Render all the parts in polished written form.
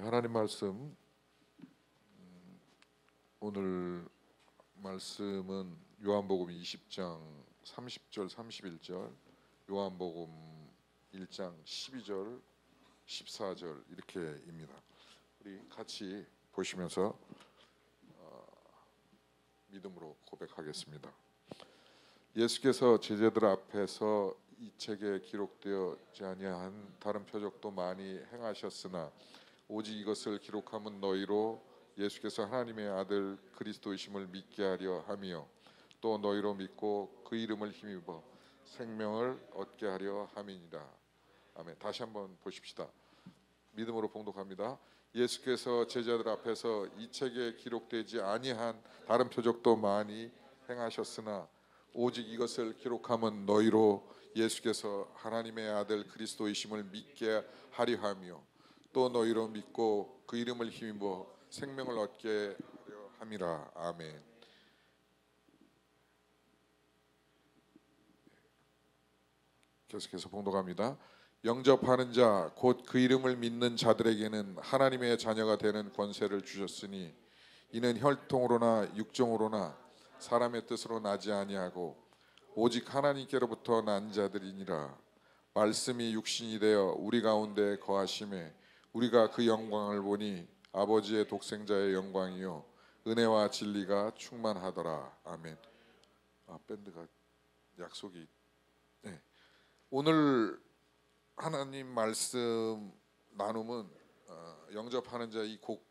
하나님 말씀, 오늘 말씀은 요한복음 20장 30절 31절, 요한복음 1장 12절 14절 이렇게입니다. 우리 같이 보시면서 믿음으로 고백하겠습니다. 예수께서 제자들 앞에서 이 책에 기록되어지 아니한 다른 표적도 많이 행하셨으나 오직 이것을 기록함은 너희로 예수께서 하나님의 아들 그리스도이심을 믿게 하려 함이요 또 너희로 믿고 그 이름을 힘입어 생명을 얻게 하려 함이니라. 아멘. 다시 한번 보십시다. 믿음으로 봉독합니다. 예수께서 제자들 앞에서 이 책에 기록되지 아니한 다른 표적도 많이 행하셨으나 오직 이것을 기록함은 너희로 예수께서 하나님의 아들 그리스도이심을 믿게 하려 함이요 또 너희로 믿고 그 이름을 힘입어 생명을 얻게 하려 함이라. 아멘. 계속해서 봉독합니다. 영접하는 자 곧 그 이름을 믿는 자들에게는 하나님의 자녀가 되는 권세를 주셨으니 이는 혈통으로나 육정으로나 사람의 뜻으로 나지 아니하고 오직 하나님께로부터 난 자들이니라. 말씀이 육신이 되어 우리 가운데 거하심에 우리가 그 영광을 보니 아버지의 독생자의 영광이요 은혜와 진리가 충만하더라. 아멘. 밴드가 약속이. 네. 오늘 하나님 말씀 나눔은 영접하는 자 이 곡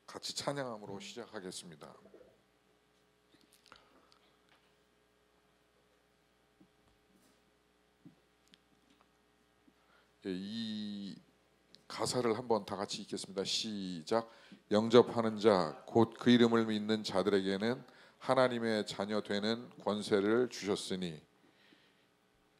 같이 찬양함으로 시작하겠습니다. 이 가사를 한번 다 같이 읽겠습니다. 시작. 영접하는 자 곧 그 이름을 믿는 자들에게는 하나님의 자녀 되는 권세를 주셨으니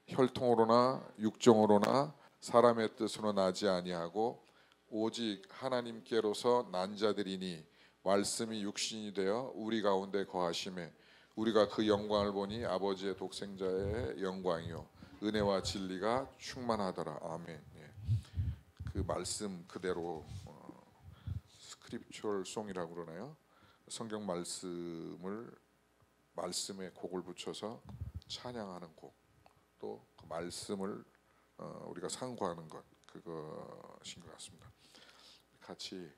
혈통으로나 육정으로나 사람의 뜻으로 나지 아니하고 오직 하나님께로서 난 자들이니 말씀이 육신이 되어 우리 가운데 거하심에 우리가 그 영광을 보니 아버지의 독생자의 영광이요 은혜와 진리가 충만하더라. 아멘. 그 말씀 그대로 스크립처럴 송이라고 그러나요? 성경 말씀에 곡을 붙여서 찬양하는 곡, 또 그 말씀을 우리가 상고하는 것, 그것인 것 같습니다. 같이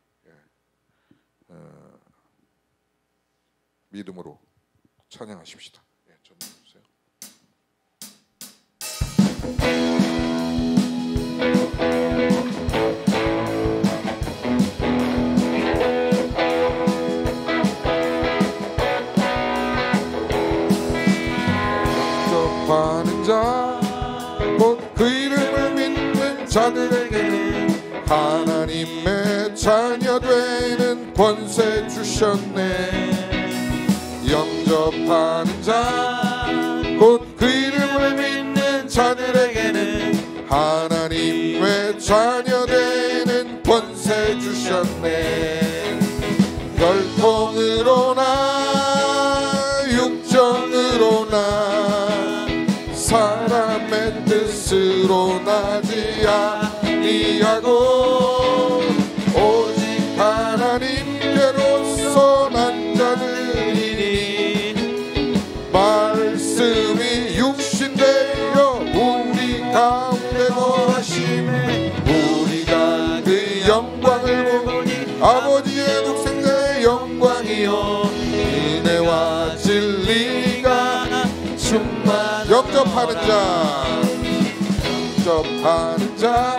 믿음으로 찬양하십시다. 전해 주세요. 영접하는 자 곧 그 이름을 믿는 자들에게는 하나님의 자녀 되는 권세 주셨네. 영접하는 자 곧 그 이름을 믿는 자들에게는 하나님의 자녀 되는 권세 주셨네. 혈통으로나 육정으로나 사람의 뜻으로 나지 아니하고 오직 하나님께로서 난 자들이니 말씀이 육신되어 우리 가운데 거하심에 우리가 그 영광을 보니 아버지의 독생자의 영광이요 은혜와 진리가 충만. 영접하는 자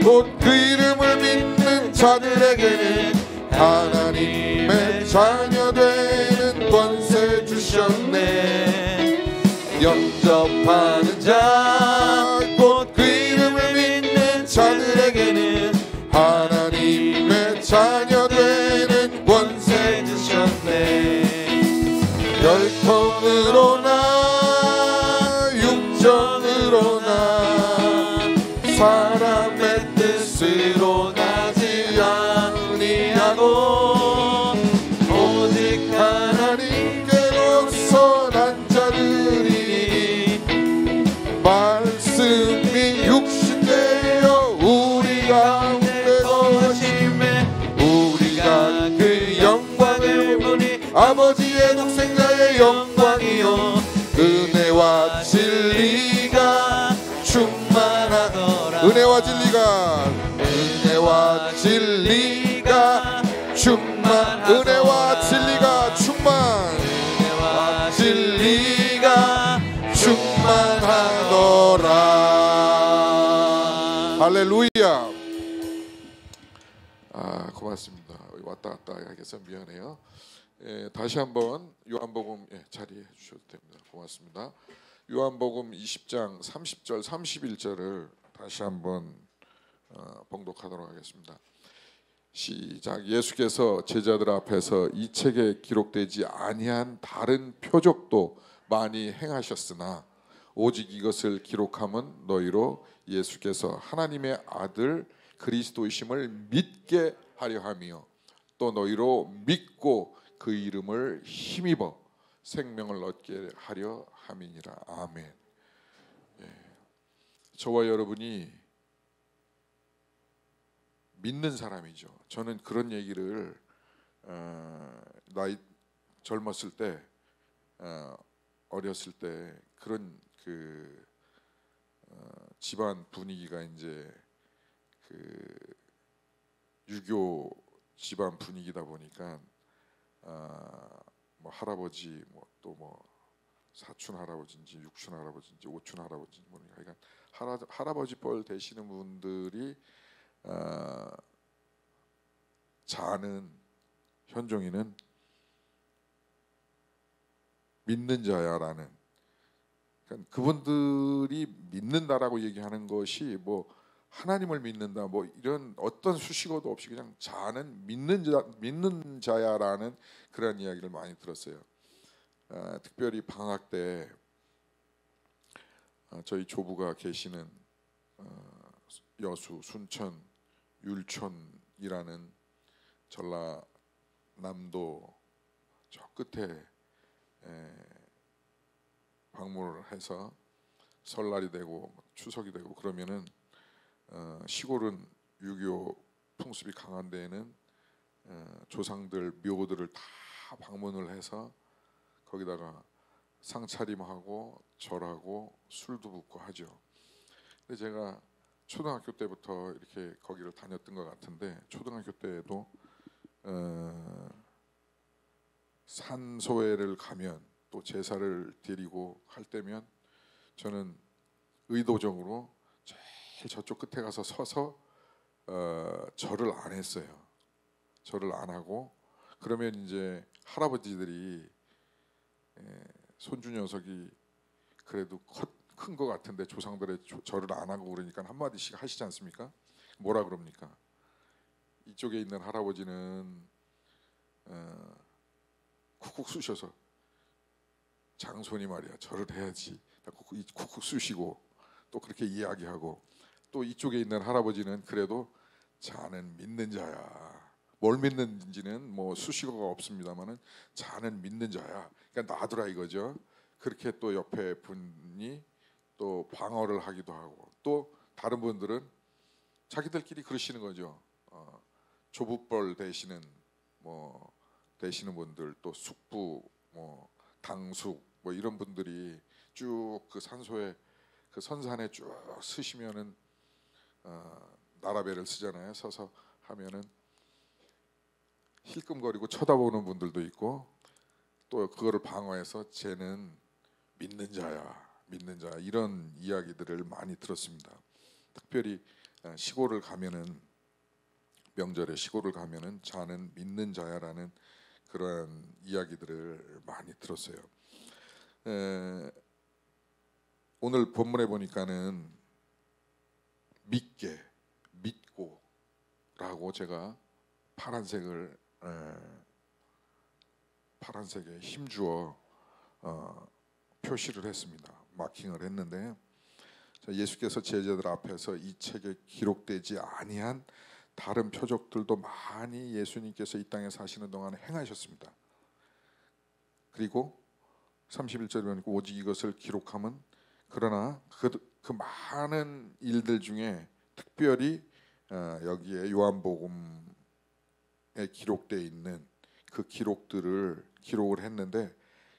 곧 그 이름을 믿는 자들에게는 하나님의 자녀 되는 권세 주셨네. 영접하는 자 곧 그 이름을 믿는 자들에게는 하나님의 자녀 되는 권세 주셨네. 혈통으로나 육정으로나 사람의 뜻으로 나지 아니하고 오직 하나님께로서 난 자들이니 말씀이 육신되어 우리 가운데 거하시 은혜와 진리가 충만, 은혜와 진리가 충만, 은혜와 진리가 충만하노라. 할렐루야. 고맙습니다. 왔다 갔다 하겠어 미안해요. 다시 한번 요한복음 자리해 주셔도 됩니다. 고맙습니다. 요한복음 20장 30절 31절을 다시 한번 봉독하도록 하겠습니다. 시작. 예수께서 제자들 앞에서 이 책에 기록되지 아니한 다른 표적도 많이 행하셨으나 오직 이것을 기록함은 너희로 예수께서 하나님의 아들 그리스도이심을 믿게 하려 함이요 또 너희로 믿고 그 이름을 힘입어 생명을 얻게 하려 함이니라. 아멘. 저와 여러분이 믿는 사람이죠. 저는 그런 얘기를 나이 젊었을 때, 어렸을 때 그런 집안 분위기가 이제 유교 집안 분위기다 보니까 뭐 할아버지 또 사촌 할아버지인지 육촌 할아버지인지 오촌 할아버지인지 모르니까 그러니까 할아버지 뻘 되시는 분들이 자는 현종이는 믿는 자야라는, 그러니까 그분들이 믿는다라고 얘기하는 것이 뭐 하나님을 믿는다 뭐 이런 어떤 수식어도 없이 그냥 자는 믿는 자야라는 그런 이야기를 많이 들었어요. 특별히 방학 때 저희 조부가 계시는 여수, 순천, 율촌이라는 전라남도 저 끝에 방문을 해서 설날이 되고 추석이 되고 그러면은 시골은 유교 풍습이 강한 데에는 조상들 묘들을 다 방문을 해서 거기다가 상차림하고 절하고 술도 붓고 하죠. 근데 제가 초등학교 때부터 이렇게 거기를 다녔던 것 같은데 초등학교 때에도 산소회를 가면 또 제사를 드리고 할 때면 저는 의도적으로 제일 저쪽 끝에 가서 서서 절을 안 했어요. 절을 안 하고 그러면 이제 할아버지들이 손주 녀석이 그래도 큰 거 같은데 조상들의 절을 안 하고 그러니까 한마디씩 하시지 않습니까? 뭐라 그럽니까? 이쪽에 있는 할아버지는 쿡쿡 쑤셔서 장손이 말이야 절을 해야지 쿡쿡 쑤시고 또 그렇게 이야기하고 또 이쪽에 있는 할아버지는 그래도 자는 믿는 자야. 뭘 믿는지는 뭐 수식어가 없습니다만은 자는 믿는 자야. 그러니까 놔두라 이거죠. 그렇게 또 옆에 분이 또 방어를 하기도 하고 또 다른 분들은 자기들끼리 그러시는 거죠. 조부뻘 되시는 되시는 분들 또 숙부 당숙 이런 분들이 쭉 그 산소에 그 선산에 쭉 쓰시면은 나라배를 쓰잖아요. 서서 하면은 힐끔거리고 쳐다보는 분들도 있고 또 그거를 방어해서 쟤는 믿는 자야, 믿는 자 이런 이야기들을 많이 들었습니다. 특별히 시골을 가면은 명절에 시골을 가면은 자는 믿는 자야라는 그런 이야기들을 많이 들었어요. 오늘 본문에 보니까는 믿게, 믿고라고 제가 파란색에 힘주어 표시를 했습니다. 마킹을 했는데 예수께서 제자들 앞에서 이 책에 기록되지 아니한 다른 표적들도 많이 예수님께서 이 땅에 사시는 동안 행하셨습니다. 그리고 31절에 보니까 오직 이것을 기록함은 그러나 그 많은 일들 중에 특별히 여기에 요한복음에 기록되어 있는 그 기록을 했는데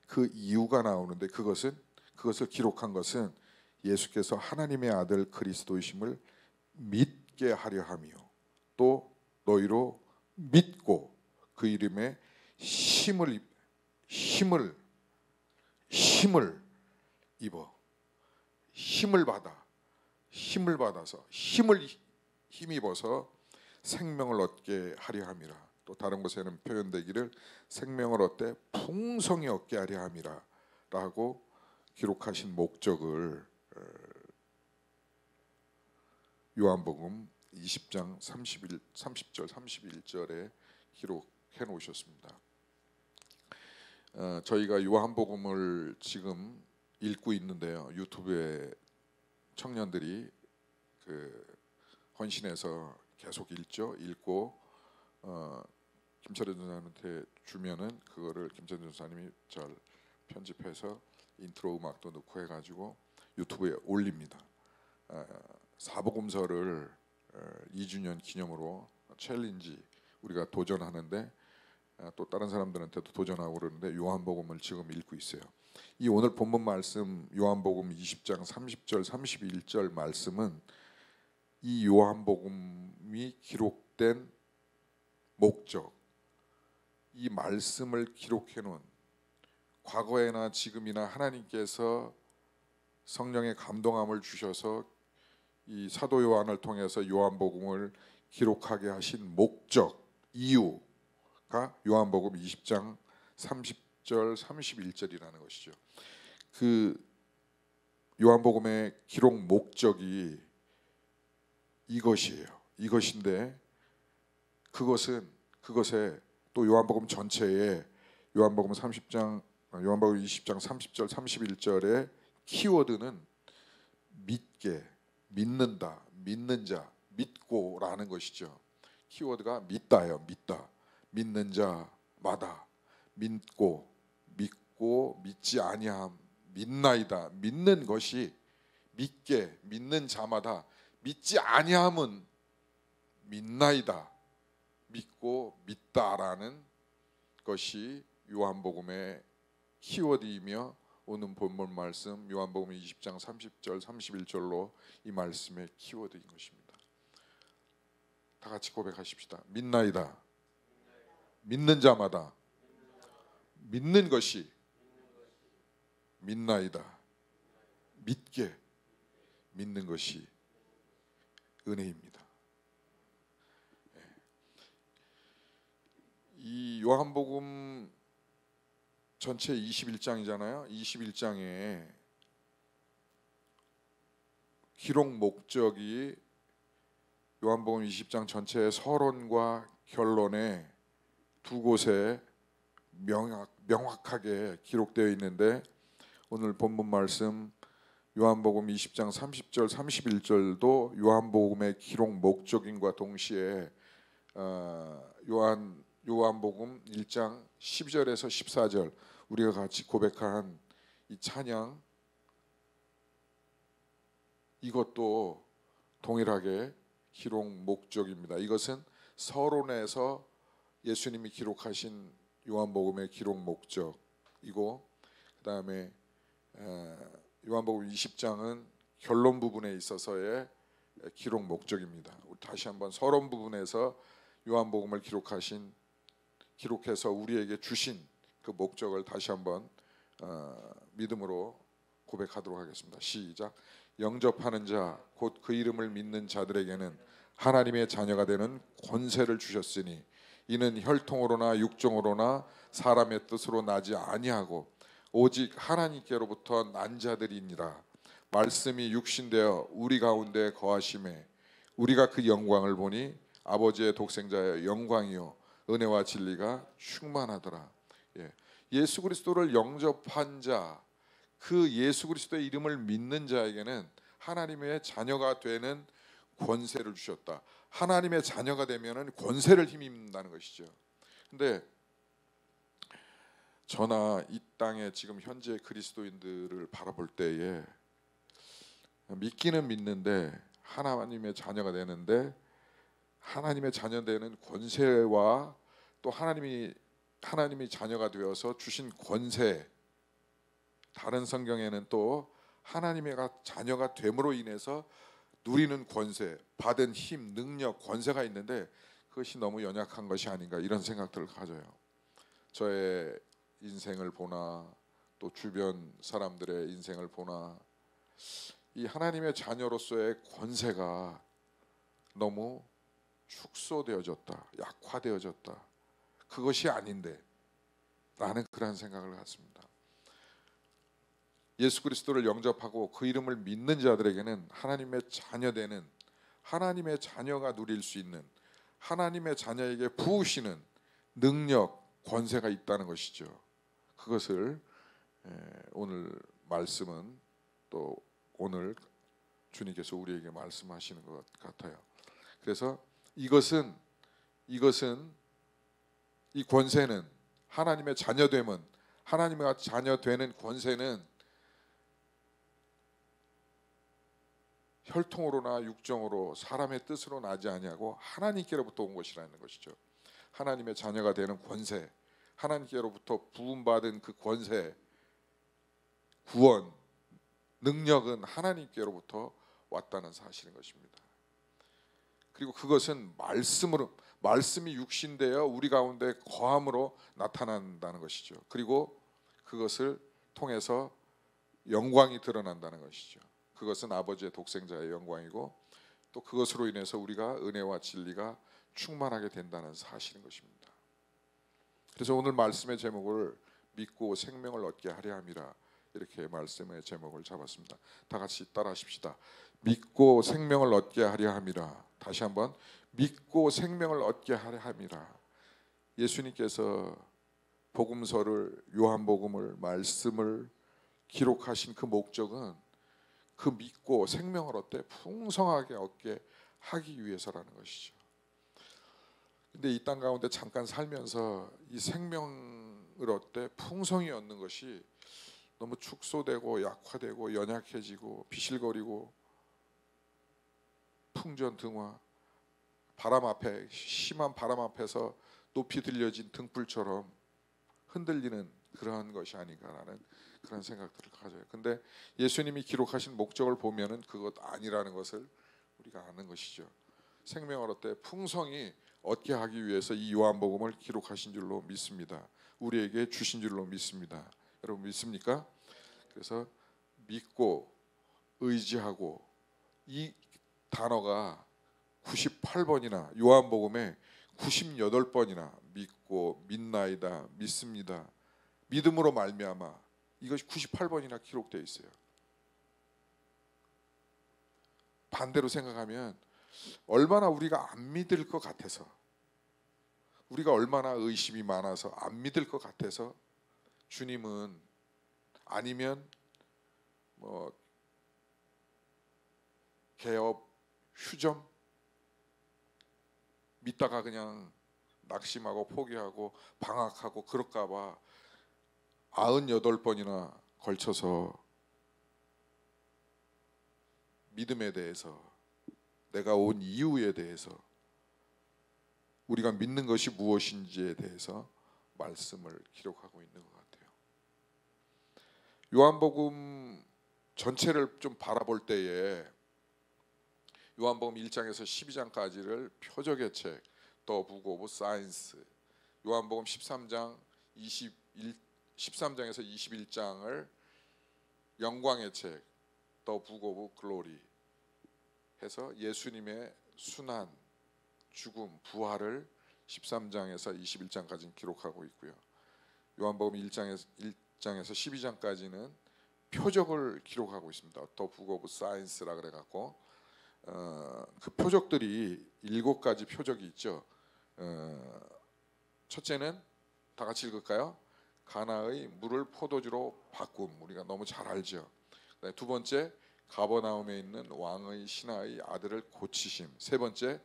그 이유가 나오는데 그것을 기록한 것은 예수께서 하나님의 아들 그리스도이심을 믿게 하려 함이요 또 너희로 믿고 그 이름에 힘을 입어 힘을 받아서 힘입어서 생명을 얻게 하려 함이라. 또 다른 곳에는 표현되기를 생명을 얻되 풍성히 얻게 하려 함이라 라고 기록하신 목적을 요한복음 20장 30절 31절에 기록해 놓으셨습니다. 저희가 요한복음을 지금 읽고 있는데요. 유튜브에 청년들이 헌신해서 계속 읽고 김철현 전사님한테 주면은 그거를 김철현 전사님이 잘 편집해서 인트로 음악도 넣고 해가지고 유튜브에 올립니다. 사복음서를 2주년 기념으로 챌린지 우리가 도전하는데 또 다른 사람들한테도 도전하고 그러는데 요한복음을 지금 읽고 있어요. 이 오늘 본문 말씀 요한복음 20장 30절 31절 말씀은 이 요한복음이 기록된 목적, 이 말씀을 기록해 놓은 과거에나 지금이나 하나님께서 성령의 감동함을 주셔서 이 사도 요한을 통해서 요한복음을 기록하게 하신 목적, 이유가 요한복음 20장 30절 31절이라는 것이죠. 그 요한복음의 기록 목적이 이것이에요. 이것인데 그것에 또 요한복음 전체에 요한복음 20장 30절 31절의 키워드는 믿게, 믿는다, 믿는 자, 믿고라는 것이죠. 키워드가 믿다예요. 믿다, 믿는 자마다 믿고 믿지 아니함, 믿나이다. 믿는 것이 믿게, 믿는 자마다 믿지 아니함은 믿나이다. 믿고 믿다라는 것이 요한복음의 키워드이며 오늘 본문 말씀 요한복음 20장 30절 31절로 이 말씀의 키워드인 것입니다. 다 같이 고백하십시다. 믿나이다. 믿는 자마다 믿는 것이 믿나이다. 믿게 믿는 것이 은혜입니다. 이 요한복음 전체 21장이잖아요. 21장에 기록 목적이 요한복음 20장 전체의 서론과 결론에 두 곳에 명확하게 기록되어 있는데 오늘 본문 말씀 요한복음 20장 30절 31절도 요한복음의 기록 목적인과 동시에 요한복음 1장 12절에서 14절 우리가 같이 고백한 이 찬양 이것도 동일하게 기록 목적입니다. 이것은 서론에서 예수님이 기록하신 요한복음의 기록 목적이고 그다음에 요한복음 20장은 결론 부분에 있어서의 기록 목적입니다. 다시 한번 서론 부분에서 요한복음을 기록해서 우리에게 주신 그 목적을 다시 한번 믿음으로 고백하도록 하겠습니다. 시작. 영접하는 자 곧 그 이름을 믿는 자들에게는 하나님의 자녀가 되는 권세를 주셨으니 이는 혈통으로나 육정으로나 사람의 뜻으로 나지 아니하고 오직 하나님께로부터 난 자들이니라. 말씀이 육신되어 우리 가운데 거하심에 우리가 그 영광을 보니 아버지의 독생자의 영광이요 은혜와 진리가 충만하더라. 예수 그리스도를 영접한 자, 그 예수 그리스도의 이름을 믿는 자에게는 하나님의 자녀가 되는 권세를 주셨다. 하나님의 자녀가 되면은 권세를 힘입는다는 것이죠. 근데 저나 이 땅에 지금 현재 그리스도인들을 바라볼 때에 믿기는 믿는데 하나님의 자녀가 되는데 하나님의 자녀 되는 권세와 또 하나님이 자녀가 되어서 주신 권세, 다른 성경에는 또 하나님의 자녀가 됨으로 인해서 누리는 권세, 받은 힘, 능력, 권세가 있는데 그것이 너무 연약한 것이 아닌가 이런 생각들을 가져요. 저의 인생을 보나 또 주변 사람들의 인생을 보나 이 하나님의 자녀로서의 권세가 너무 축소되어졌다, 약화되어졌다. 그것이 아닌데 라는 그런 생각을 갖습니다. 예수 그리스도를 영접하고 그 이름을 믿는 자들에게는 하나님의 자녀되는, 하나님의 자녀가 누릴 수 있는, 하나님의 자녀에게 부으시는 능력, 권세가 있다는 것이죠. 그것을 오늘 말씀은 또 오늘 주님께서 우리에게 말씀하시는 것 같아요. 그래서 이것은 이 권세는, 하나님의 자녀됨은, 하나님의 자녀되는 권세는 혈통으로나 육정으로 사람의 뜻으로 나지 아니하고 하나님께로부터 온 것이라는 것이죠. 하나님의 자녀가 되는 권세, 하나님께로부터 부음받은 그 권세, 구원, 능력은 하나님께로부터 왔다는 사실인 것입니다. 그리고 그것은 말씀이 육신되어 우리 가운데 거함으로 나타난다는 것이죠. 그리고 그것을 통해서 영광이 드러난다는 것이죠. 그것은 아버지의 독생자의 영광이고 또 그것으로 인해서 우리가 은혜와 진리가 충만하게 된다는 사실인 것입니다. 그래서 오늘 말씀의 제목을 믿고 생명을 얻게 하려 함이라, 이렇게 말씀의 제목을 잡았습니다. 다 같이 따라하십시다. 믿고 생명을 얻게 하려 함이라. 다시 한번, 믿고 생명을 얻게 하려 함이라. 예수님께서 복음서를, 요한복음을, 말씀을 기록하신 그 목적은 그 믿고 생명을 얻되 풍성하게 얻게 하기 위해서라는 것이죠. 근데 이 땅 가운데 잠깐 살면서 이 생명을 얻되 풍성히 얻는 것이 너무 축소되고 약화되고 연약해지고 비실거리고 풍전등화, 바람 앞에, 심한 바람 앞에서 높이 들려진 등불처럼 흔들리는 그러한 것이 아닌가라는 그런 생각들을 가져요. 근데 예수님이 기록하신 목적을 보면은 그것 아니라는 것을 우리가 아는 것이죠. 생명을 얻되 풍성히 얻게 하기 위해서 이 요한복음을 기록하신 줄로 믿습니다. 우리에게 주신 줄로 믿습니다. 여러분 믿습니까? 그래서 믿고 의지하고, 이 단어가 98번이나 요한복음에 98번이나 믿고, 믿나이다, 믿습니다, 믿음으로 말미암아, 이것이 98번이나 기록되어 있어요. 반대로 생각하면 얼마나 우리가 안 믿을 것 같아서, 우리가 얼마나 의심이 많아서 안 믿을 것 같아서 주님은, 아니면 뭐 개업, 휴점 믿다가 그냥 낙심하고 포기하고 방학하고 그럴까 봐 98번이나 걸쳐서 믿음에 대해서, 내가 온 이유에 대해서, 우리가 믿는 것이 무엇인지에 대해서 말씀을 기록하고 있는 것 같아요. 요한복음 전체를 좀 바라볼 때에 요한복음 1장에서 12장까지를 표적의 책, The Book of Science, 요한복음 13장에서 21장을 영광의 책, The Book of Glory 해서 예수님의 순환, 죽음, 부활을 13장에서 21장까지는 기록하고 있고요. 요한복음 1장에서 12장까지는 표적을 기록하고 있습니다. The Book of Science라 그래갖고 그 표적들이 7가지 표적이 있죠. 첫째는 다 같이 읽을까요? 가나의 물을 포도주로 바꿈, 우리가 너무 잘 알죠. 두 번째, 가버나움에 있는 왕의 신하의 아들을 고치심. 세 번째,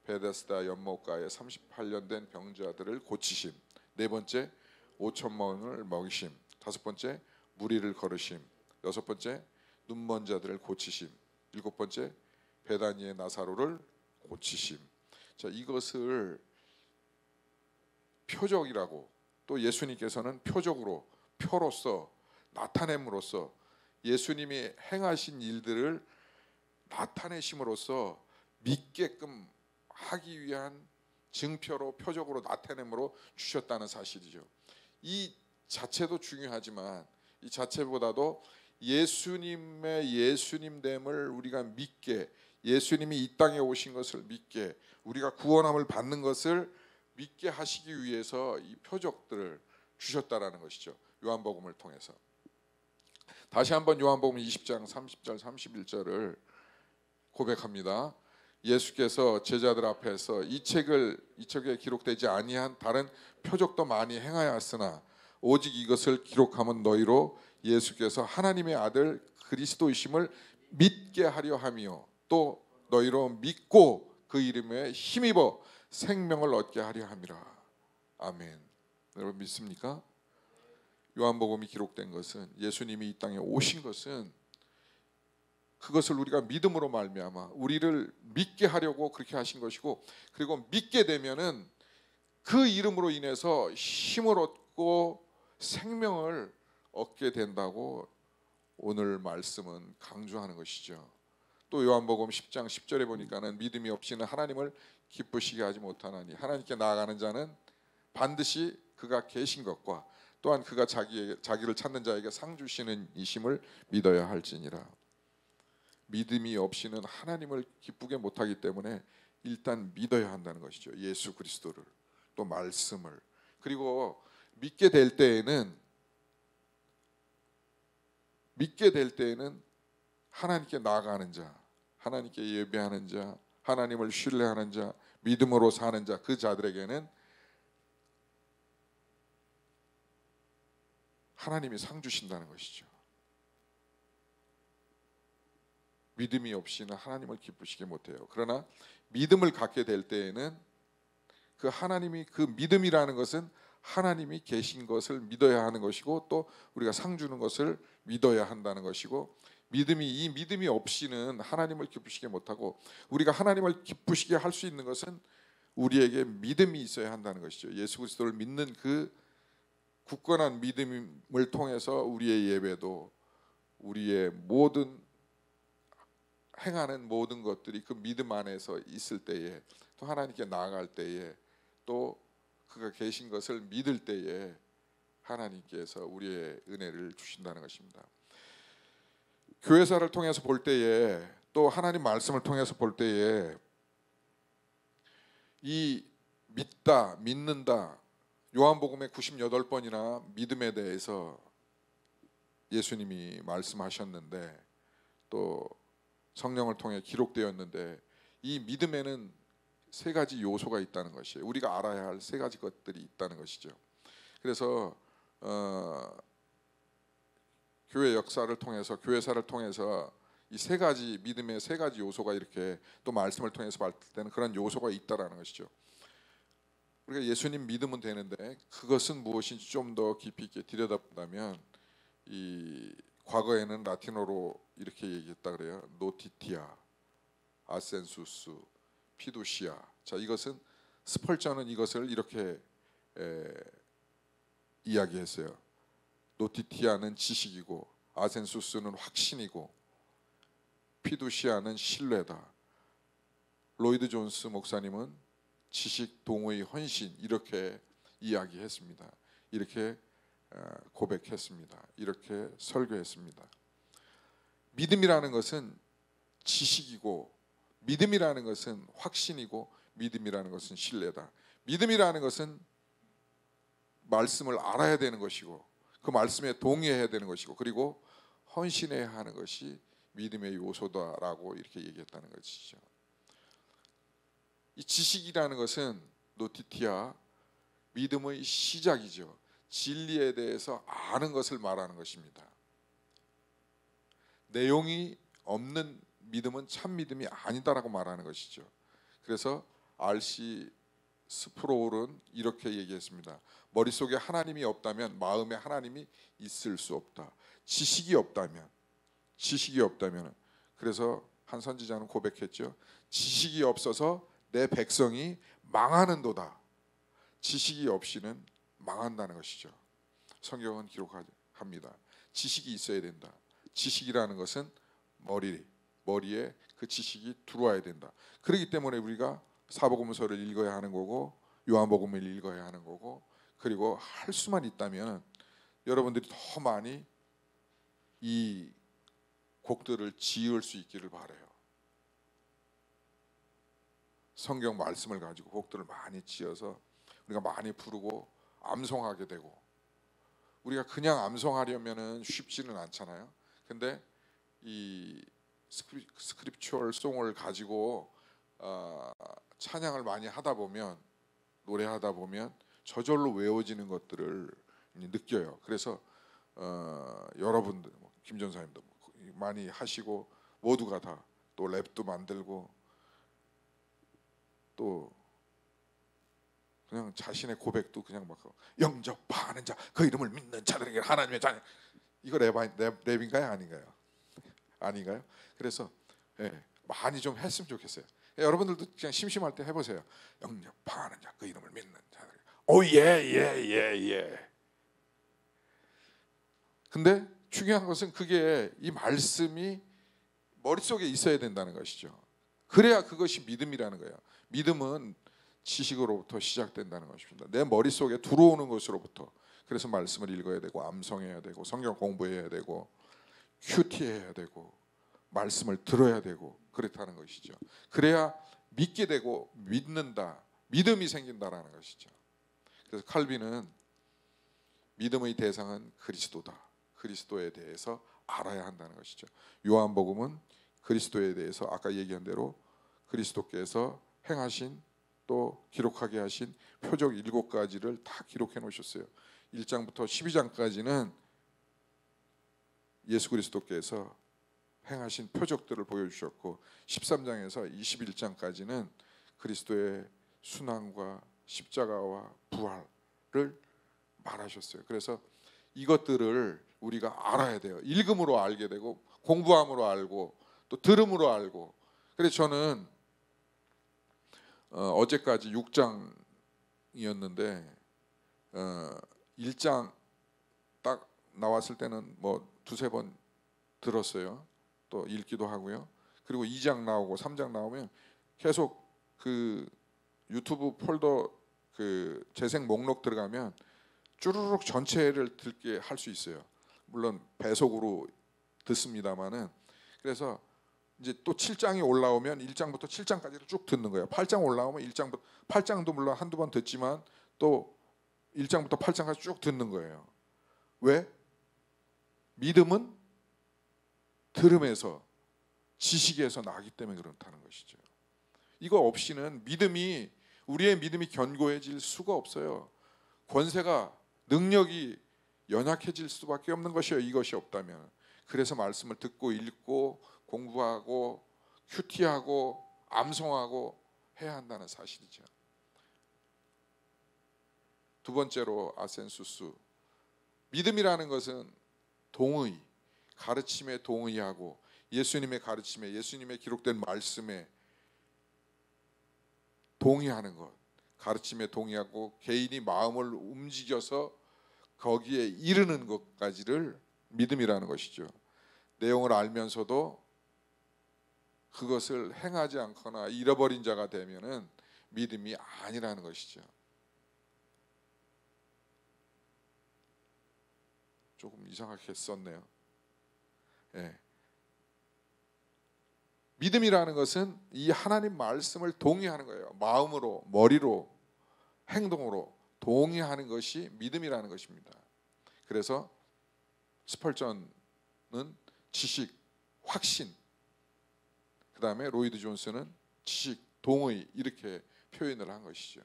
베데스다 연못가에 38년 된 병자들을 고치심. 네 번째, 5천명을 먹이심. 다섯 번째, 무리를 걸으심. 여섯 번째, 눈먼 자들을 고치심. 일곱 번째, 베다니의 나사로를 고치심. 자, 이것을 표적이라고, 또 예수님께서는 표적으로, 표로서 나타냄으로써 예수님이 행하신 일들을 나타내심으로써 믿게끔 하기 위한 증표로 표적으로 나타냄으로 주셨다는 사실이죠. 이 자체도 중요하지만 이 자체보다도 예수님의 예수님됨을 우리가 믿게, 예수님이 이 땅에 오신 것을 믿게, 우리가 구원함을 받는 것을 믿게 하시기 위해서 이 표적들을 주셨다라는 것이죠. 요한복음을 통해서. 다시 한번 요한복음 20장 30절 31절을 고백합니다. 예수께서 제자들 앞에서 이 책에 기록되지 아니한 다른 표적도 많이 행하였으나 오직 이것을 기록함은 너희로 예수께서 하나님의 아들 그리스도이심을 믿게 하려 함이요 또 너희로 믿고 그 이름에 힘입어 생명을 얻게 하려 함이라. 아멘. 여러분 믿습니까? 요한복음이 기록된 것은, 예수님이 이 땅에 오신 것은 그것을 우리가 믿음으로 말미암아 우리를 믿게 하려고 그렇게 하신 것이고, 그리고 믿게 되면은 그 이름으로 인해서 힘을 얻고 생명을 얻게 된다고 오늘 말씀은 강조하는 것이죠. 또 요한복음 10장 10절에 보니까는 믿음이 없이는 하나님을 기쁘시게 하지 못하나니 하나님께 나아가는 자는 반드시 그가 계신 것과 또한 그가 자기를 찾는 자에게 상 주시는 이심을 믿어야 할지니라. 믿음이 없이는 하나님을 기쁘게 못하기 때문에 일단 믿어야 한다는 것이죠. 예수 그리스도를, 또 말씀을. 그리고 믿게 될 때에는 하나님께 나아가는 자, 하나님께 예배하는 자, 하나님을 신뢰하는 자, 믿음으로 사는 자, 그 자들에게는 하나님이 상 주신다는 것이죠. 믿음이 없이는 하나님을 기쁘시게 못해요. 그러나 믿음을 갖게 될 때에는 그 하나님이, 그 믿음이라는 것은 하나님이 계신 것을 믿어야 하는 것이고, 또 우리가 상 주는 것을 믿어야 한다는 것이고, 이 믿음이 없이는 하나님을 기쁘시게 못하고, 우리가 하나님을 기쁘시게 할 수 있는 것은 우리에게 믿음이 있어야 한다는 것이죠. 예수 그리스도를 믿는 그 굳건한 믿음을 통해서 우리의 예배도, 우리의 모든 행하는 모든 것들이 그 믿음 안에서 있을 때에, 또 하나님께 나아갈 때에, 또 그가 계신 것을 믿을 때에 하나님께서 우리의 은혜를 주신다는 것입니다. 교회사를 통해서 볼 때에, 또 하나님 말씀을 통해서 볼 때에 이 믿다, 믿는다, 요한복음에 98번이나 믿음에 대해서 예수님이 말씀하셨는데, 또 성령을 통해 기록되었는데, 이 믿음에는 세 가지 요소가 있다는 것이에요. 우리가 알아야 할 세 가지 것들이 있다는 것이죠. 그래서 교회 역사를 통해서, 교회사를 통해서 이 세 가지, 믿음의 세 가지 요소가 이렇게 또 말씀을 통해서 볼 때는 그런 요소가 있다라는 것이죠. 우리가 예수님 믿으면 되는데 그것은 무엇인지 좀 더 깊이 있게 들여다본다면, 이 과거에는 라틴어로 이렇게 얘기했다 그래요. 노티티아, 아센수스, 피두시아. 자, 이것은 스펄전은 이것을 이렇게 이야기했어요. 노티티아는 지식이고, 아센수스는 확신이고, 피두시아는 신뢰다. 로이드 존스 목사님은 지식, 동의, 헌신, 이렇게 이야기했습니다. 이렇게 고백했습니다. 이렇게 설교했습니다. 믿음이라는 것은 지식이고, 믿음이라는 것은 확신이고, 믿음이라는 것은 신뢰다. 믿음이라는 것은 말씀을 알아야 되는 것이고, 그 말씀에 동의해야 되는 것이고, 그리고 헌신해야 하는 것이 믿음의 요소다라고 이렇게 얘기했다는 것이죠. 이 지식이라는 것은 노티티아, 믿음의 시작이죠. 진리에 대해서 아는 것을 말하는 것입니다. 내용이 없는 믿음은 참 믿음이 아니다라고 말하는 것이죠. 그래서 R.C. 스프로울은 이렇게 얘기했습니다. 머릿속에 하나님이 없다면 마음에 하나님이 있을 수 없다. 지식이 없다면, 그래서 한 선지자는 고백했죠. 지식이 없어서 내 백성이 망하는도다. 지식이 없이는 망한다는 것이죠. 성경은 기록합니다. 지식이 있어야 된다. 지식이라는 것은 머리에 그 지식이 들어와야 된다. 그렇기 때문에 우리가 사복음서를 읽어야 하는 거고 요한복음을 읽어야 하는 거고, 그리고 할 수만 있다면 여러분들이 더 많이 이 곡들을 지을 수 있기를 바라요. 성경 말씀을 가지고 곡들을 많이 지어서 우리가 많이 부르고 암송하게 되고, 우리가 그냥 암송하려면은 쉽지는 않잖아요. 근데 이 스크립추얼 송을 가지고 찬양을 많이 하다 보면, 노래하다 보면 저절로 외워지는 것들을 느껴요. 그래서 여러분들, 김 전사님도 많이 하시고 모두가 다 또 랩도 만들고 또 그냥 자신의 고백도 그냥 막 영접하는 자, 그 이름을 믿는 자들에게 하나님의 자녀, 이거 랩인가요? 아닌가요? 아닌가요? 그래서 많이 좀 했으면 좋겠어요. 여러분들도 그냥 심심할 때 해보세요. 영접하는 자, 그 이름을 믿는 자들. 오예예예예. 근데 중요한 것은 그게 이 말씀이 머릿속에 있어야 된다는 것이죠. 그래야 그것이 믿음이라는 거예요. 믿음은 지식으로부터 시작된다는 것입니다. 내 머릿속에 들어오는 것으로부터. 그래서 말씀을 읽어야 되고 암송해야 되고 성경 공부해야 되고 큐티해야 되고 말씀을 들어야 되고 그렇다는 것이죠. 그래야 믿게 되고 믿는다, 믿음이 생긴다라는 것이죠. 그래서 칼빈은 믿음의 대상은 그리스도다, 그리스도에 대해서 알아야 한다는 것이죠. 요한복음은 그리스도에 대해서 아까 얘기한 대로 그리스도께서 행하신 또 기록하게 하신 표적 7가지를 다 기록해 놓으셨어요. 1장부터 12장까지는 예수 그리스도께서 행하신 표적들을 보여주셨고 13장에서 21장까지는 그리스도의 순환과 십자가와 부활을 말하셨어요. 그래서 이것들을 우리가 알아야 돼요. 읽음으로 알게 되고 공부함으로 알고 또 들음으로 알고. 그래서 저는 어제까지 6장이었는데 1장 딱 나왔을 때는 뭐 두세 번 들었어요. 또 읽기도 하고요. 그리고 2장 나오고 3장 나오면 계속 그 유튜브 폴더 그 재생 목록 들어가면 쭈루룩 전체를 듣게 할 수 있어요. 물론 배속으로 듣습니다만은. 그래서 이제 또 7장이 올라오면 1장부터 7장까지를 쭉 듣는 거예요. 8장 올라오면 1장부터 8장도 물론 한두 번 듣지만 또 1장부터 8장까지 쭉 듣는 거예요. 왜? 믿음은 들음에서 지식에서 나기 때문에 그렇다는 것이죠. 이거 없이는 우리의 믿음이 견고해질 수가 없어요. 권세가 능력이 연약해질 수밖에 없는 것이에요. 이것이 없다면. 그래서 말씀을 듣고 읽고 공부하고 큐티하고 암송하고 해야 한다는 사실이죠. 두 번째로 아센수스, 믿음이라는 것은 동의, 가르침에 동의하고 예수님의 가르침에, 예수님의 기록된 말씀에 동의하는 것, 가르침에 동의하고 개인이 마음을 움직여서 거기에 이르는 것까지를 믿음이라는 것이죠. 내용을 알면서도 그것을 행하지 않거나 잃어버린 자가 되면은 믿음이 아니라는 것이죠. 조금 이상하게 썼네요. 믿음이라는 것은 이 하나님 말씀을 동의하는 거예요. 마음으로, 머리로, 행동으로 동의하는 것이 믿음이라는 것입니다. 그래서 스펄전은 지식, 확신, 그 다음에 로이드 존스는 지식, 동의, 이렇게 표현을 한 것이죠.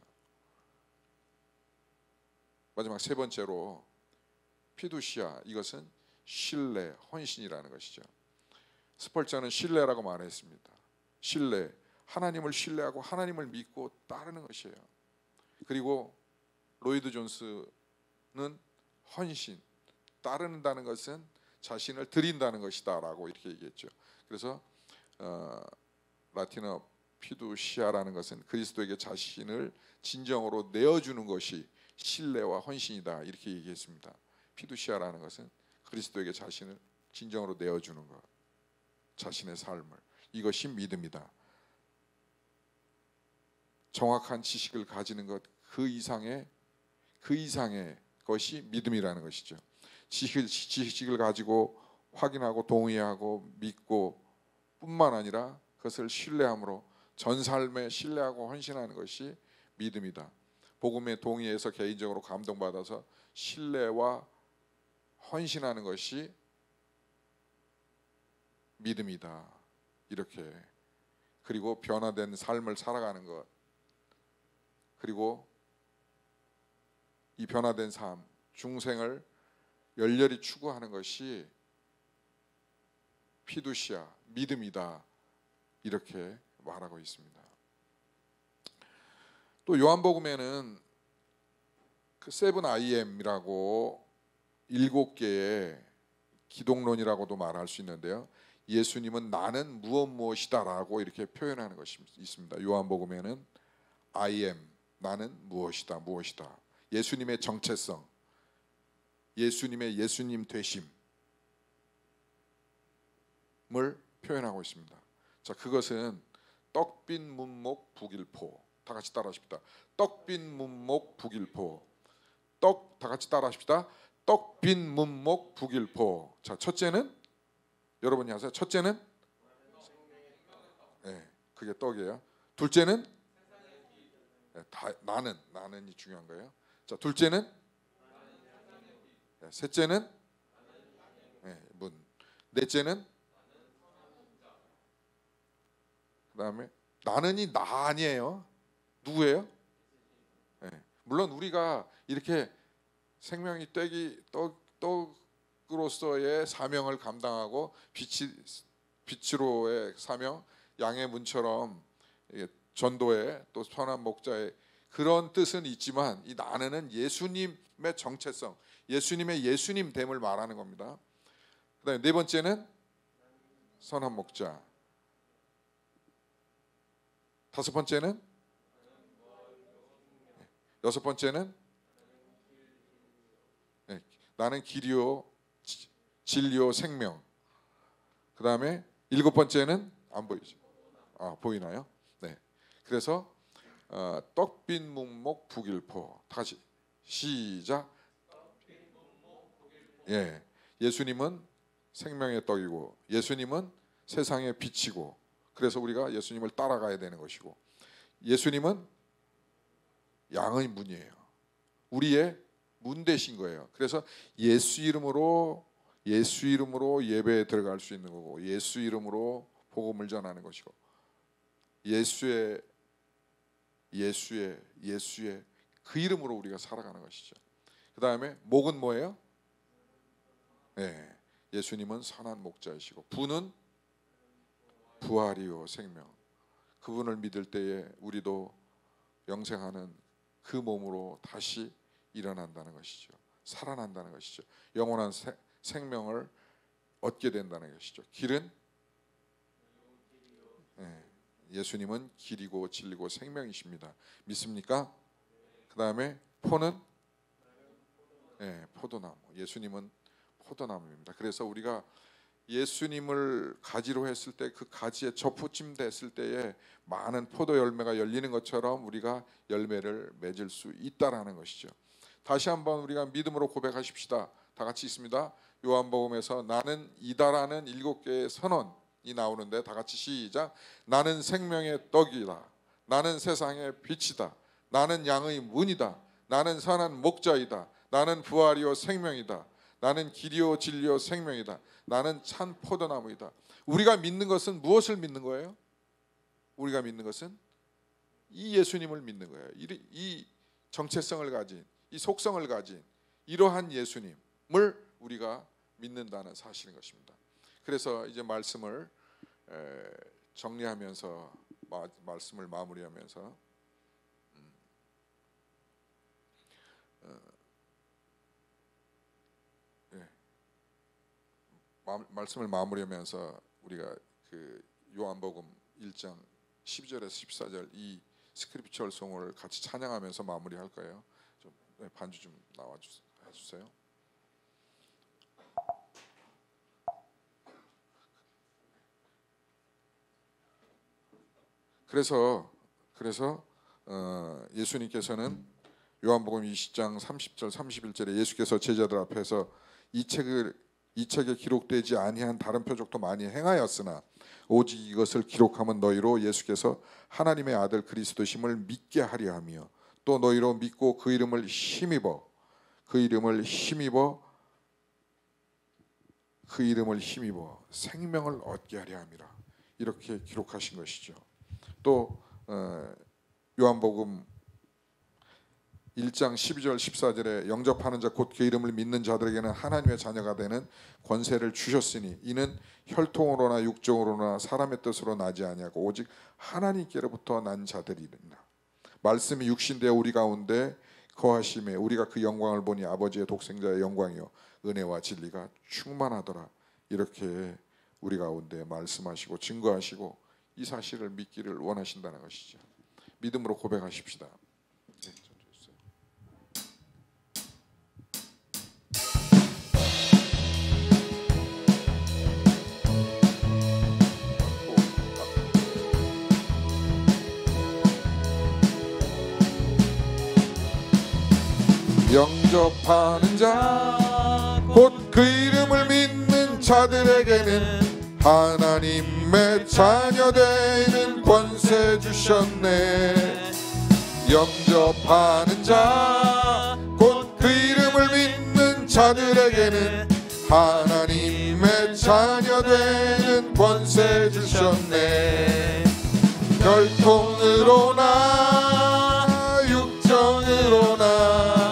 마지막 세 번째로 피두시아, 이것은 신뢰, 헌신이라는 것이죠. 스펄전은 신뢰라고 말했습니다. 신뢰, 하나님을 신뢰하고 하나님을 믿고 따르는 것이에요. 그리고 로이드 존스는 헌신, 따른다는 것은 자신을 드린다는 것이다 라고 이렇게 얘기했죠. 그래서 라틴어 피두시아라는 것은 그리스도에게 자신을 진정으로 내어주는 것이 신뢰와 헌신이다 이렇게 얘기했습니다. 피두시아라는 것은 그리스도에게 자신을 진정으로 내어주는 것, 자신의 삶을. 이것이 믿음이다. 정확한 지식을 가지는 것, 그 이상의 것이 믿음이라는 것이죠. 지식을 가지고 확인하고 동의하고 믿고 뿐만 아니라 그것을 신뢰함으로 전 삶에 신뢰하고 헌신하는 것이 믿음이다. 복음에 동의해서 개인적으로 감동받아서 신뢰와 헌신하는 것이 믿음이다. 이렇게. 그리고 변화된 삶을 살아가는 것, 그리고 이 변화된 삶, 중생을 열렬히 추구하는 것이 피두시아, 믿음이다. 이렇게 말하고 있습니다. 또 요한복음에는 그 세븐 IM이라고 7개의 기독론이라고도 말할 수 있는데요. 예수님은 나는 무엇이다라고 이렇게 표현하는 것이 있습니다. 요한복음에는 I am, 나는 무엇이다. 예수님의 정체성, 예수님의 예수님 되심을 표현하고 있습니다. 자, 그것은 떡빈 문목 북일포. 다 같이 따라하십시다. 떡빈 문목 북일포. 다 같이 따라하십시다. 떡빈 문목 북일포. 자, 첫째는 여러분이 하세요. 첫째는 그게 떡이에요. 둘째는 나는이 중요한 거예요. 자, 둘째는 셋째는 문. 넷째는 그다음에 나는이 나 아니에요. 누구예요? 물론 우리가 이렇게 생명이 떡으로서의 사명을 감당하고 빛으로의 사명, 양의 문처럼 전도의 또 선한 목자의 그런 뜻은 있지만 이 나는 예수님의 정체성, 예수님의 예수님됨을 말하는 겁니다. 그다음에 네 번째는 선한 목자. 다섯 번째는 여섯 번째는 나는 길이요 진리요 생명. 그 다음에 일곱 번째는 안 보이죠? 보이나요? 네. 그래서 떡빈 문목 북일포. 다시 시작. 예수님은 생명의 떡이고 예수님은 세상의 빛이고 그래서 우리가 예수님을 따라가야 되는 것이고 예수님은 양의 문이에요. 우리의 문 되신 거예요. 그래서 예수 이름으로 예배에 들어갈 수 있는 거고 예수 이름으로 복음을 전하는 것이고 예수의 그 이름으로 우리가 살아가는 것이죠. 그 다음에 목은 뭐예요? 예수님은 선한 목자이시고 부는 부활이요 생명. 그분을 믿을 때에 우리도 영생하는 그 몸으로 다시 일어난다는 것이죠. 살아난다는 것이죠. 영원한 생명을 얻게 된다는 것이죠. 길은 예수님은 길이고 진리고 생명이십니다. 믿습니까? 그 다음에 포는 포도나무. 예수님은 포도나무입니다. 그래서 우리가 예수님을 가지로 했을 때 그 가지에 접붙임 됐을 때에 많은 포도 열매가 열리는 것처럼 우리가 열매를 맺을 수 있다라는 것이죠. 다시 한번 우리가 믿음으로 고백하십시다. 다 같이 있습니다. 요한복음에서 나는 이다라는 7개의 선언이 나오는데 다 같이 시작. 나는 생명의 떡이다. 나는 세상의 빛이다. 나는 양의 문이다. 나는 선한 목자이다. 나는 부활이요 생명이다. 나는 길이요 진리요 생명이다. 나는 찬 포도나무이다. 우리가 믿는 것은 무엇을 믿는 거예요? 우리가 믿는 것은 이 예수님을 믿는 거예요. 이 정체성을 가진, 이 속성을 가진 이러한 예수님을 우리가 믿는다는 사실인 것입니다. 그래서 이제 말씀을 정리하면서 말씀을 마무리하면서 말씀을 마무리하면서 우리가 그 요한복음 1장 12절에서 14절 이 스크립처럴 송을 같이 찬양하면서 마무리할 거예요. 좀 반주 좀 나와 주세요. 그래서 예수님께서는 요한복음 20장 30절 31절에 예수께서 제자들 앞에서 이 책에 기록되지 아니한 다른 표적도 많이 행하였으나 오직 이것을 기록함은 너희로 예수께서 하나님의 아들 그리스도심을 믿게 하려 하며 또 너희로 믿고 그 이름을 힘입어 생명을 얻게 하려 함이라. 이렇게 기록하신 것이죠. 또 요한복음 1장 12절 14절에 영접하는 자 곧 그 이름을 믿는 자들에게는 하나님의 자녀가 되는 권세를 주셨으니 이는 혈통으로나 육정으로나 사람의 뜻으로 나지 아니하고 오직 하나님께로부터 난 자들이니라. 말씀이 육신되어 우리 가운데 거하심에 우리가 그 영광을 보니 아버지의 독생자의 영광이요 은혜와 진리가 충만하더라. 이렇게 우리 가운데 말씀하시고 증거하시고 이 사실을 믿기를 원하신다는 것이죠. 믿음으로 고백하십시다. 영접하는 자 곧 그 이름을 믿는 자들에게는 하나님의 자녀 되는 권세 주셨네. 영접하는 자 곧 그 이름을 믿는 자들에게는 하나님의 자녀 되는 권세 주셨네. 혈통으로나 육정으로나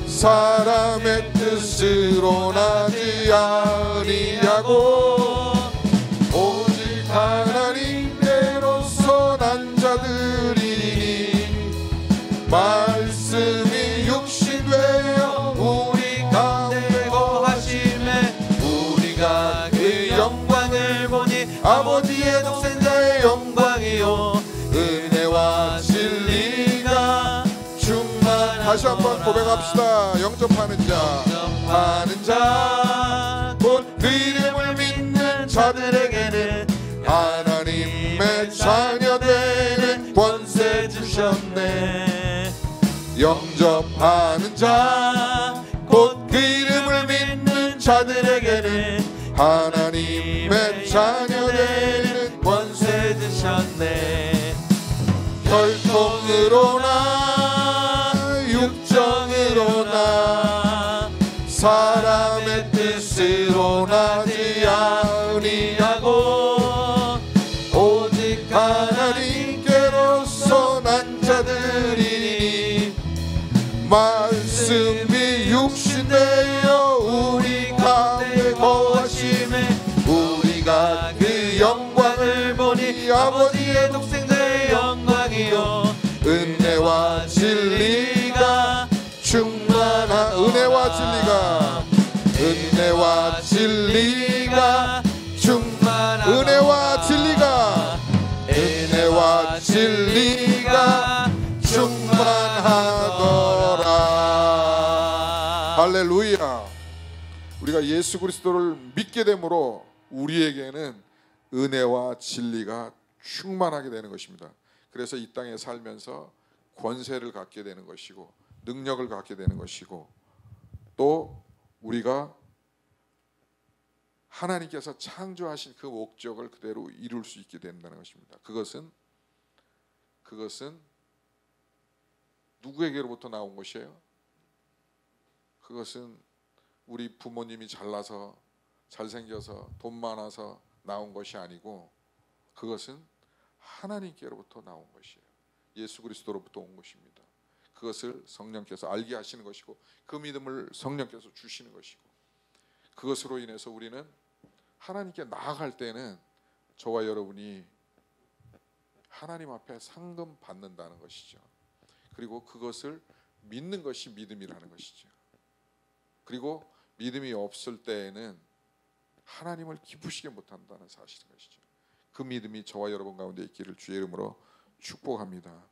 사람의 뜻으로 나지 아니하고 오직 하나님께로서 난 자들이니 말씀이 육신되어 우리 가운데 거하심에 우리가 그 영광을 보니 아버지의 독생자의 영광이요 은혜와 진리가 다시 한번 고백합시다. 영접하는 자 곧 그 이름을 믿는 자들에게는 하나님의 자녀 되는 권세 주셨네. 영접하는 자 곧 그 이름을 믿는 자들에게는 하나님의 자녀 되는 권세 주셨네. 혈통으로나 육정으로나 사람의 뜻으로 나지 아니하고 오직 하나님께로서 난 자들이니 말씀이 육신되어 우리 가운데 거하심에 우리가 그 영광을 보니 아버지의 독생자의 영광이요 은혜와 진리가 충만한 은혜와 진리가 충만하더라. 할렐루야. 우리가 예수 그리스도를 믿게 되므로 우리에게는 은혜와 진리가 충만하게 되는 것입니다. 그래서 이 땅에 살면서 권세를 갖게 되는 것이고 능력을 갖게 되는 것이고 또 우리가 하나님께서 창조하신 그 목적을 그대로 이룰 수 있게 된다는 것입니다. 그것은 누구에게로부터 나온 것이에요? 그것은 우리 부모님이 잘나서 잘생겨서 돈 많아서 나온 것이 아니고 그것은 하나님께로부터 나온 것이에요. 예수 그리스도로부터 온 것입니다. 그것을 성령께서 알게 하시는 것이고 그 믿음을 성령께서 주시는 것이고 그것으로 인해서 우리는 하나님께 나아갈 때는 저와 여러분이 하나님 앞에 상금 받는다는 것이죠. 그리고 그것을 믿는 것이 믿음이라는 것이죠. 그리고 믿음이 없을 때에는 하나님을 기쁘시게 못한다는 사실인 것이죠. 그 믿음이 저와 여러분 가운데 있기를 주의 이름으로 축복합니다.